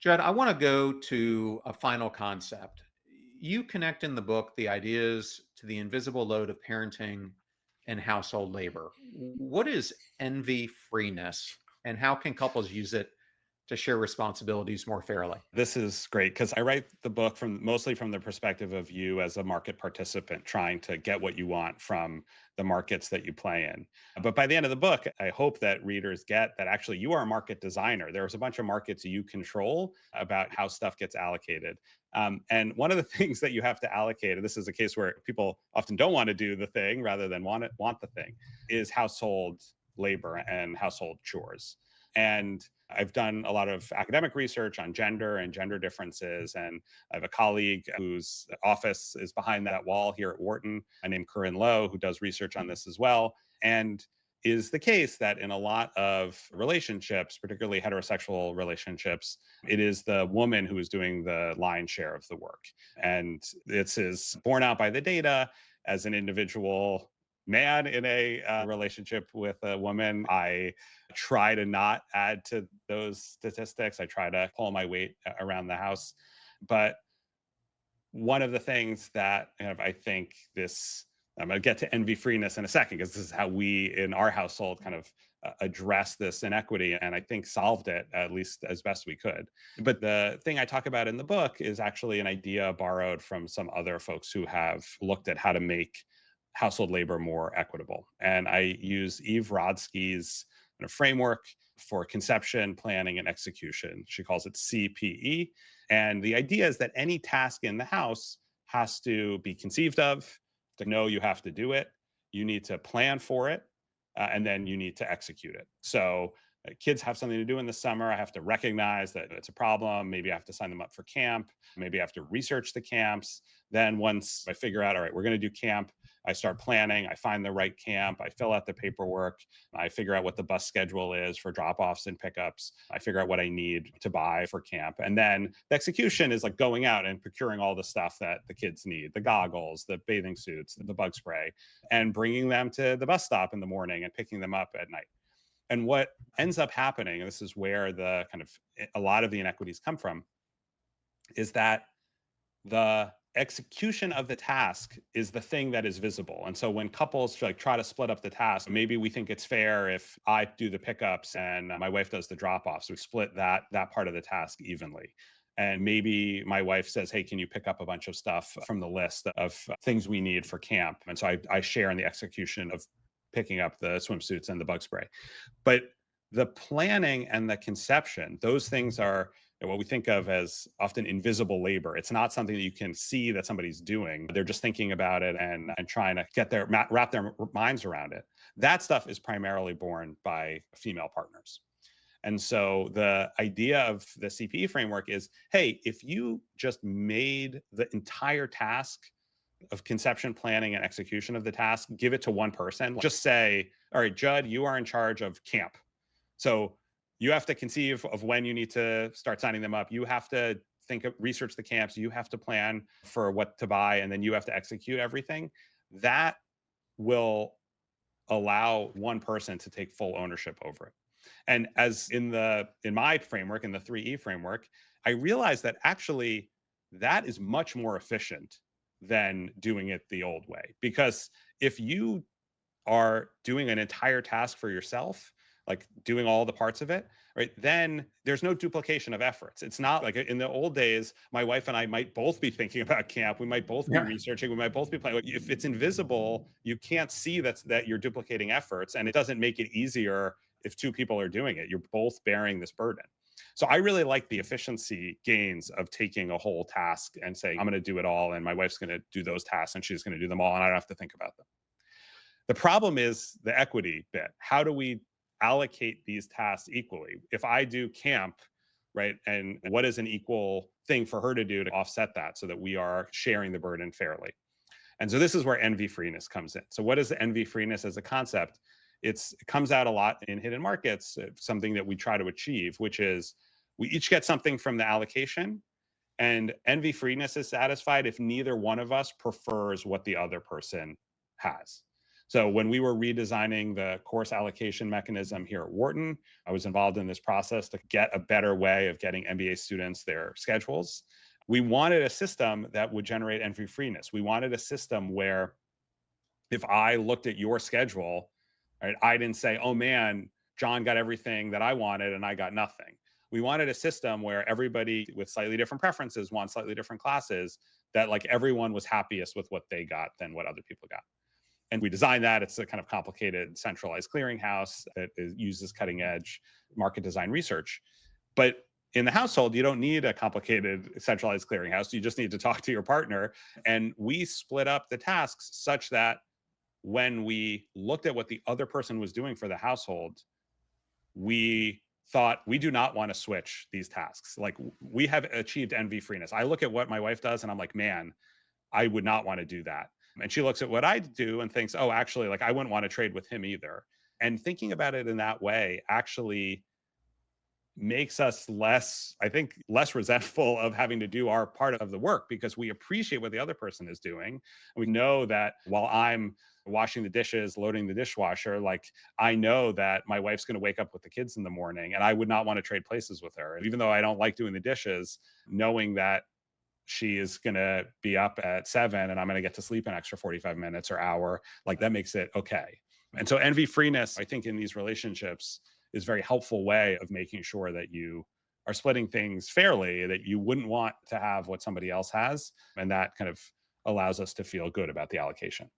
Judd, I want to go to a final concept. You connect in the book the ideas to the invisible load of parenting and household labor. What is envy freeness, and how can couples use it to share responsibilities more fairly? This is great because I write the book from mostly from the perspective of you as a market participant trying to get what you want from the markets that you play in. But by the end of the book, I hope that readers get that actually you are a market designer. There's a bunch of markets you control about how stuff gets allocated. And one of the things that you have to allocate, and this is a case where people often don't want to do the thing rather than want the thing, is household labor and household chores. And I've done a lot of academic research on gender and gender differences. And I have a colleague whose office is behind that wall here at Wharton, named Corinne Lowe, who does research on this as well. And is the case that in a lot of relationships, particularly heterosexual relationships, it is the woman who is doing the lion's share of the work. And this is borne out by the data. As an individual man in a relationship with a woman, I try to not add to those statistics. I try to pull my weight around the house. But one of the things that kind of I think this, I'm going to get to envy freeness in a second, because this is how we in our household kind of address this inequity and I think solved it at least as best we could. But the thing I talk about in the book is actually an idea borrowed from some other folks who have looked at how to make household labor more equitable. And I use Eve Rodsky's kind of framework for conception, planning, and execution. She calls it CPE. And the idea is that any task in the house has to be conceived of, to know you have to do it. You need to plan for it, and then you need to execute it. So kids have something to do in the summer. I have to recognize that it's a problem. Maybe I have to sign them up for camp. Maybe I have to research the camps. Then once I figure out, all right, we're going to do camp, I start planning. I find the right camp. I fill out the paperwork. I figure out what the bus schedule is for drop offs and pickups. I figure out what I need to buy for camp. And then the execution is like going out and procuring all the stuff that the kids need, the goggles, the bathing suits, the bug spray, and bringing them to the bus stop in the morning and picking them up at night. And what ends up happening, and this is where the kind of a lot of the inequities come from, is that the execution of the task is the thing that is visible. And so when couples like try to split up the task, maybe we think it's fair if I do the pickups and my wife does the drop-offs. We split that part of the task evenly. And maybe my wife says, hey, can you pick up a bunch of stuff from the list of things we need for camp? And so I share in the execution of picking up the swimsuits and the bug spray. But the planning and the conception, those things are what we think of as often invisible labor. It's not something that you can see that somebody's doing. They're just thinking about it and trying to wrap their minds around it. That stuff is primarily borne by female partners. And so the idea of the CPE framework is, hey, if you just made the entire task of conception, planning, and execution of the task, give it to one person. Just say, all right, Judd, you are in charge of camp. So you have to conceive of when you need to start signing them up. You have to research the camps. You have to plan for what to buy, and then you have to execute everything. That will allow one person to take full ownership over it. And as in my framework, in the 3E framework, I realized that actually that is much more efficient than doing it the old way. Because if you are doing an entire task for yourself, like doing all the parts of it, right? Then there's no duplication of efforts. It's not like in the old days, my wife and I might both be thinking about camp. We might both be Yeah. researching. We might both be playing. If it's invisible, you can't see that you're duplicating efforts, and it doesn't make it easier if two people are doing it. You're both bearing this burden. So I really like the efficiency gains of taking a whole task and saying, I'm going to do it all, and my wife's going to do those tasks, and she's going to do them all, and I don't have to think about them. The problem is the equity bit. How do we allocate these tasks equally? If I do camp, right, and what is an equal thing for her to do to offset that so that we are sharing the burden fairly? And so this is where envy freeness comes in. So what is envy freeness as a concept? It comes out a lot in hidden markets, something that we try to achieve, which is we each get something from the allocation, and envy freeness is satisfied if neither one of us prefers what the other person has. So when we were redesigning the course allocation mechanism here at Wharton, I was involved in this process to get a better way of getting MBA students their schedules. We wanted a system that would generate envy freeness. We wanted a system where if I looked at your schedule, right, I didn't say, oh man, John got everything that I wanted and I got nothing. We wanted a system where everybody with slightly different preferences wants slightly different classes, that like everyone was happiest with what they got than what other people got. And we designed that. It's a kind of complicated centralized clearinghouse that uses cutting edge market design research. But in the household, you don't need a complicated centralized clearinghouse. You just need to talk to your partner. And we split up the tasks such that when we looked at what the other person was doing for the household, we thought we do not want to switch these tasks. Like we have achieved envy freeness. I look at what my wife does and I'm like, man, I would not want to do that. And she looks at what I do and thinks, oh, actually, like I wouldn't want to trade with him either. And thinking about it in that way actually makes us less, I think, less resentful of having to do our part of the work because we appreciate what the other person is doing. We know that while I'm washing the dishes, loading the dishwasher, like I know that my wife's going to wake up with the kids in the morning and I would not want to trade places with her. Even though I don't like doing the dishes, knowing that she is going to be up at 7 and I'm going to get to sleep an extra 45 minutes or hour, like that makes it okay. And so envy freeness, I think in these relationships is a very helpful way of making sure that you are splitting things fairly, that you wouldn't want to have what somebody else has. And that kind of allows us to feel good about the allocation.